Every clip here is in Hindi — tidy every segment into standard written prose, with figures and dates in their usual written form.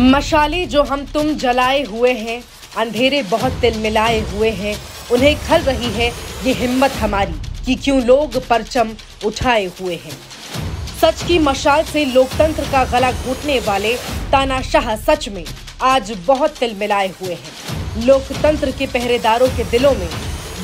मशाले जो हम तुम जलाए हुए हैं, अंधेरे बहुत तिलमिलाए हुए हैं, उन्हें खल रही है ये हिम्मत हमारी कि क्यों लोग परचम उठाए हुए हैं। सच की मशाल से लोकतंत्र का गला घोटने वाले तानाशाह सच में आज बहुत तिलमिलाए हुए हैं। लोकतंत्र के पहरेदारों के दिलों में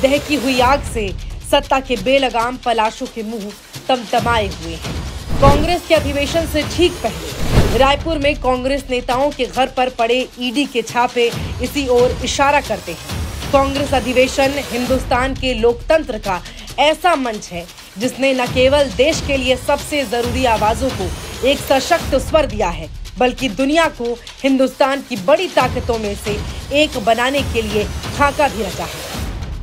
दहकी हुई आग से सत्ता के बेलगाम पलाशों के मुंह तमतमाए हुए हैं। कांग्रेस के अधिवेशन से ठीक पहले रायपुर में कांग्रेस नेताओं के घर पर पड़े ईडी के छापे इसी ओर इशारा करते हैं। कांग्रेस अधिवेशन हिंदुस्तान के लोकतंत्र का ऐसा मंच है जिसने न केवल देश के लिए सबसे जरूरी आवाजों को एक सशक्त स्वर दिया है, बल्कि दुनिया को हिंदुस्तान की बड़ी ताकतों में से एक बनाने के लिए खाका भी रचा है।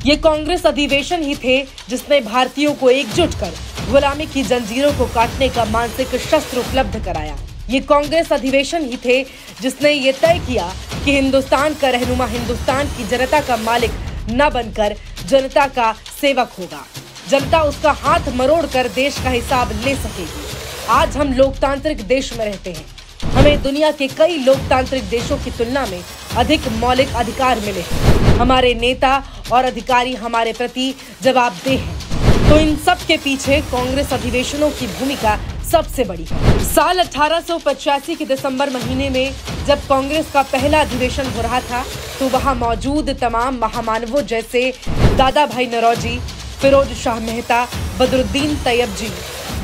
ये कांग्रेस अधिवेशन ही थे जिसने भारतीयों को एकजुट कर गुलामी की जंजीरों को काटने का मानसिक शस्त्र उपलब्ध कराया। ये कांग्रेस अधिवेशन ही थे जिसने ये तय किया कि हिंदुस्तान का रहनुमा हिंदुस्तान की जनता का मालिक न बनकर जनता का सेवक होगा। जनता उसका हाथ मरोड़ कर देश का हिसाब ले सकेगी। आज हम लोकतांत्रिक देश में रहते हैं। हमें दुनिया के कई लोकतांत्रिक देशों की तुलना में अधिक मौलिक अधिकार मिले हैं। हमारे नेता और अधिकारी हमारे प्रति जवाबदेह हैं। तो इन सब के पीछे कांग्रेस अधिवेशनों की भूमिका सबसे बड़ी है। साल 1885 के दिसंबर महीने में जब कांग्रेस का पहला अधिवेशन हो रहा था, तो वहां मौजूद तमाम महामानवों जैसे दादा भाई नौरोजी, फिरोज शाह मेहता, बदरुद्दीन तैयबजी,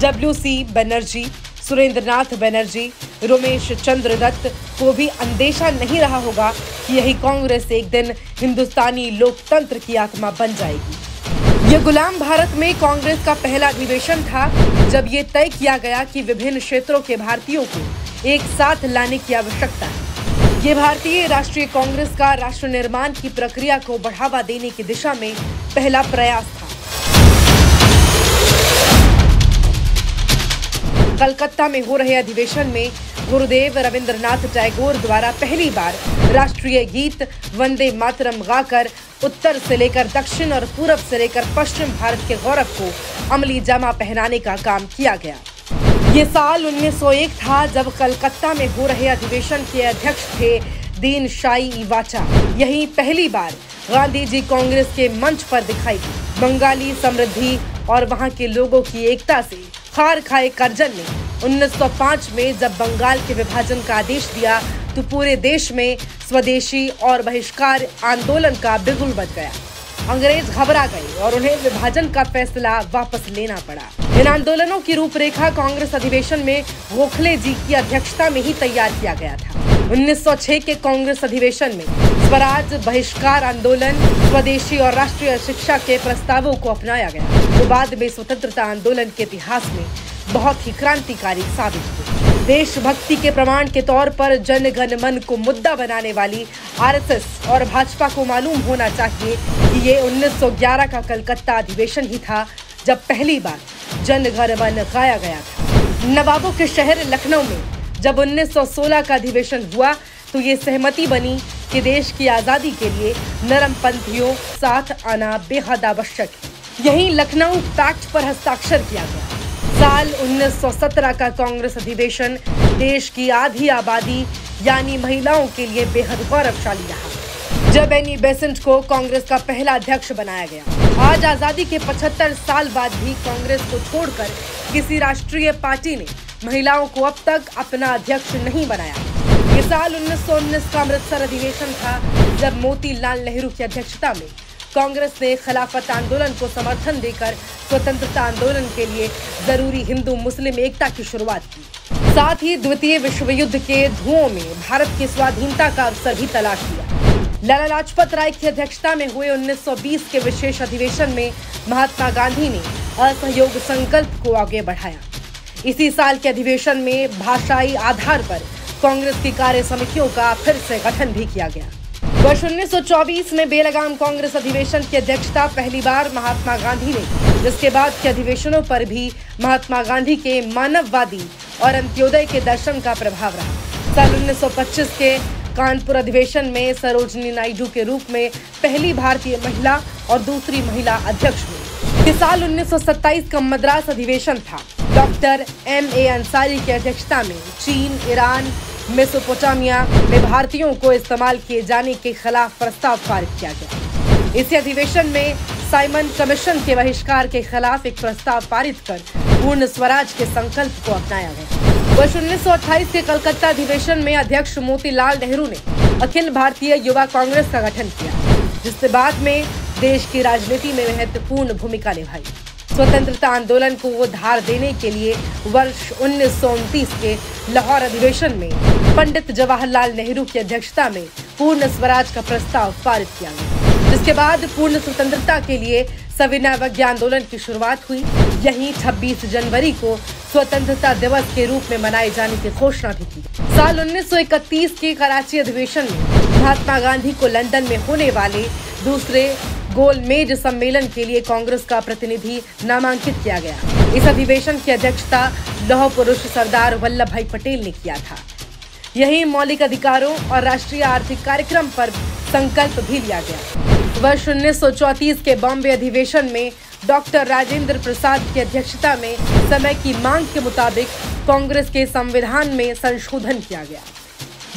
डब्ल्यू.सी. बनर्जी, सुरेंद्रनाथ बनर्जी, रमेश चंद्र दत्त को भी अंदेशा नहीं रहा होगा कि यही कांग्रेस एक दिन हिंदुस्तानी लोकतंत्र की आत्मा बन जाएगी। ये गुलाम भारत में कांग्रेस का पहला अधिवेशन था जब ये तय किया गया कि विभिन्न क्षेत्रों के भारतीयों को एक साथ लाने की आवश्यकता है। ये भारतीय राष्ट्रीय कांग्रेस का राष्ट्र निर्माण की प्रक्रिया को बढ़ावा देने की दिशा में पहला प्रयास था। कलकत्ता में हो रहे अधिवेशन में गुरुदेव रविंद्रनाथ टैगोर द्वारा पहली बार राष्ट्रीय गीत वंदे मातरम गाकर उत्तर से लेकर दक्षिण और पूरब से लेकर पश्चिम भारत के गौरव को अमली जामा पहनाने का काम किया गया। ये साल 1901 था जब कलकत्ता में हो रहे अधिवेशन के अध्यक्ष थे दीन शाई इवाचा। यही पहली बार गांधी जी कांग्रेस के मंच पर दिखाई दी। बंगाली समृद्धि और वहां के लोगों की एकता से खार खाए करजन ने 1905 में जब बंगाल के विभाजन का आदेश दिया तो पूरे देश में स्वदेशी और बहिष्कार आंदोलन का बिगुल बज गया। अंग्रेज घबरा गए और उन्हें विभाजन का फैसला वापस लेना पड़ा। इन आंदोलनों की रूपरेखा कांग्रेस अधिवेशन में गोखले जी की अध्यक्षता में ही तैयार किया गया था। 1906 के कांग्रेस अधिवेशन में स्वराज, बहिष्कार आंदोलन, स्वदेशी और राष्ट्रीय शिक्षा के प्रस्तावों को अपनाया गया, तो बाद में स्वतंत्रता आंदोलन के इतिहास में बहुत ही क्रांतिकारी साबित हुई। देशभक्ति के प्रमाण के तौर पर जन गण मन को मुद्दा बनाने वाली आरएसएस और भाजपा को मालूम होना चाहिए कि ये 1911 का कलकत्ता अधिवेशन ही था जब पहली बार जन गण मन गाया गया था। नवाबों के शहर लखनऊ में जब 1916 का अधिवेशन हुआ तो ये सहमति बनी कि देश की आजादी के लिए नरमपंथियों साथ आना बेहद आवश्यक है। यहीं लखनऊ पैक्ट पर हस्ताक्षर किया गया। साल 1917 का कांग्रेस अधिवेशन देश की आधी आबादी यानी महिलाओं के लिए बेहद गौरवशाली रहा जब एनी बेसेंट को कांग्रेस का पहला अध्यक्ष बनाया गया। आज आजादी के 75 साल बाद भी कांग्रेस को छोड़कर किसी राष्ट्रीय पार्टी ने महिलाओं को अब तक अपना अध्यक्ष नहीं बनाया। ये साल 1919 का अमृतसर अधिवेशन था जब मोतीलाल नेहरू की अध्यक्षता में कांग्रेस ने खिलाफत आंदोलन को समर्थन देकर स्वतंत्रता आंदोलन के लिए जरूरी हिंदू मुस्लिम एकता की शुरुआत की। साथ ही द्वितीय विश्व युद्ध के धुओं में भारत की स्वाधीनता का अवसर भी तलाश लिया। लाला लाजपत राय की अध्यक्षता में हुए 1920 के विशेष अधिवेशन में महात्मा गांधी ने असहयोग संकल्प को आगे बढ़ाया। इसी साल के अधिवेशन में भाषाई आधार पर कांग्रेस की कार्य समितियों का फिर से गठन भी किया गया। वर्ष 1924 में बेलगाम कांग्रेस अधिवेशन की अध्यक्षता पहली बार महात्मा गांधी ने, जिसके बाद के अधिवेशनों पर भी महात्मा गांधी के मानववादी और अंत्योदय के दर्शन का प्रभाव रहा। साल 1925 के कानपुर अधिवेशन में सरोजनी नायडू के रूप में पहली भारतीय महिला और दूसरी महिला अध्यक्ष हुई। इस साल 1927 का मद्रास अधिवेशन था। Doctor M.A. अंसारी की अध्यक्षता में चीन, ईरान, मेसोपोटामिया में भारतीयों को इस्तेमाल किए जाने के खिलाफ प्रस्ताव पारित किया गया। इसी अधिवेशन में साइमन कमीशन के बहिष्कार के खिलाफ एक प्रस्ताव पारित कर पूर्ण स्वराज के संकल्प को अपनाया गया। वर्ष 1928 के कलकत्ता अधिवेशन में अध्यक्ष मोतीलाल नेहरू ने अखिल भारतीय युवा कांग्रेस का गठन किया, जिससे बाद में देश की राजनीति में महत्वपूर्ण भूमिका निभाई। स्वतंत्रता आंदोलन को धार देने के लिए वर्ष 1929 के लाहौर अधिवेशन में पंडित जवाहरलाल नेहरू की अध्यक्षता में पूर्ण स्वराज का प्रस्ताव पारित किया गया, जिसके बाद पूर्ण स्वतंत्रता के लिए सविनय अवज्ञा आंदोलन की शुरुआत हुई। यहीं 26 जनवरी को स्वतंत्रता दिवस के रूप में मनाए जाने की घोषणा भी की। साल 1931 के कराची अधिवेशन में महात्मा गांधी को लंदन में होने वाले दूसरे गोलमेज सम्मेलन के लिए कांग्रेस का प्रतिनिधि नामांकित किया गया। इस अधिवेशन की अध्यक्षता लौह पुरुष सरदार वल्लभ भाई पटेल ने किया था। यही मौलिक अधिकारों और राष्ट्रीय आर्थिक कार्यक्रम पर संकल्प भी लिया गया। वर्ष 1934 के बॉम्बे अधिवेशन में डॉक्टर राजेंद्र प्रसाद की अध्यक्षता में समय की मांग के मुताबिक कांग्रेस के संविधान में संशोधन किया गया।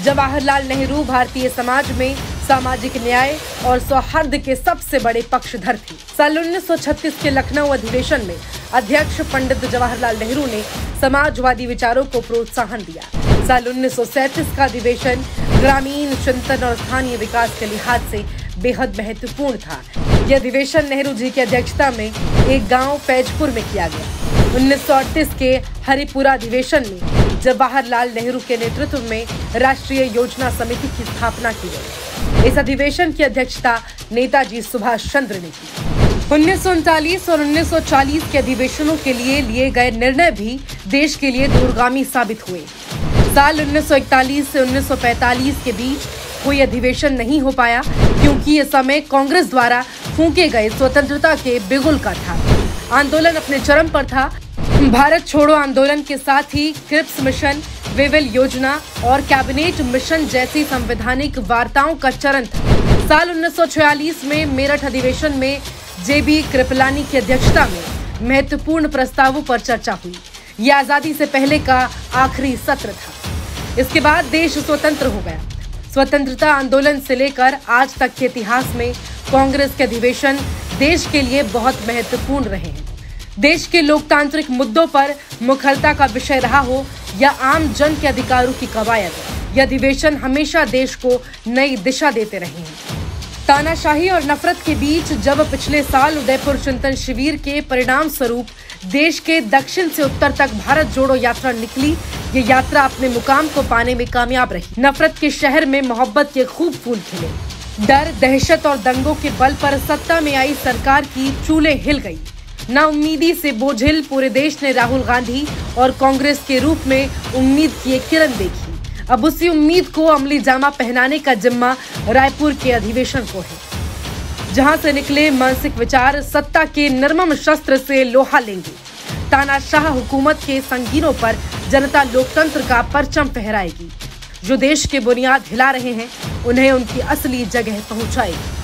जवाहरलाल नेहरू भारतीय समाज में सामाजिक न्याय और सौहार्द के सबसे बड़े पक्षधर थे। साल 1936 के लखनऊ अधिवेशन में अध्यक्ष पंडित जवाहरलाल नेहरू ने समाजवादी विचारों को प्रोत्साहन दिया। साल 1937 का अधिवेशन ग्रामीण चिंतन और स्थानीय विकास के लिहाज से बेहद महत्वपूर्ण था। यह अधिवेशन नेहरू जी की अध्यक्षता में एक गांव फैजपुर में किया गया। 1938 के हरिपुरा अधिवेशन में जवाहरलाल नेहरू के नेतृत्व में राष्ट्रीय योजना समिति की स्थापना की गई। इस अधिवेशन की अध्यक्षता नेताजी सुभाष चंद्र ने की। 1939 और 1940 के अधिवेशनों के लिए गए निर्णय भी देश के लिए दूरगामी साबित हुए। साल 1941 से 1945 के बीच कोई अधिवेशन नहीं हो पाया, क्योंकि ये समय कांग्रेस द्वारा फूंके गए स्वतंत्रता के बिगुल का था। आंदोलन अपने चरम पर था। भारत छोड़ो आंदोलन के साथ ही क्रिप्स मिशन, वेवेल योजना और कैबिनेट मिशन जैसी संवैधानिक वार्ताओं का चरण था। साल 1946 में मेरठ अधिवेशन में जेबी कृपलानी की अध्यक्षता में महत्वपूर्ण प्रस्तावों पर चर्चा हुई। यह आजादी से पहले का आखिरी सत्र था। इसके बाद देश स्वतंत्र हो गया। स्वतंत्रता आंदोलन से लेकर आज तक के इतिहास में कांग्रेस के अधिवेशन देश के लिए बहुत महत्वपूर्ण रहे हैं। देश के लोकतांत्रिक मुद्दों पर मुखरता का विषय रहा हो या आम जन के अधिकारों की कवायद, यह अधिवेशन हमेशा देश को नई दिशा देते रहे हैं। तानाशाही और नफरत के बीच जब पिछले साल उदयपुर चिंतन शिविर के परिणाम स्वरूप देश के दक्षिण से उत्तर तक भारत जोड़ो यात्रा निकली, ये यात्रा अपने मुकाम को पाने में कामयाब रही। नफरत के शहर में मोहब्बत के खूब फूल खिले। डर, दहशत और दंगों के बल पर सत्ता में आई सरकार की चूलें हिल गई। नाउम्मीदी से बोझिल पूरे देश ने राहुल गांधी और कांग्रेस के रूप में उम्मीद की एक किरण देखी। अब उसी उम्मीद को अमली जामा पहनाने का जिम्मा रायपुर के अधिवेशन को है, जहां से निकले मानसिक विचार सत्ता के निर्मम शस्त्र से लोहा लेंगे। तानाशाह हुकूमत के संगीनों पर जनता लोकतंत्र का परचम फहराएगी। जो देश के बुनियाद हिला रहे हैं, उन्हें उनकी असली जगह पहुंचाएगी।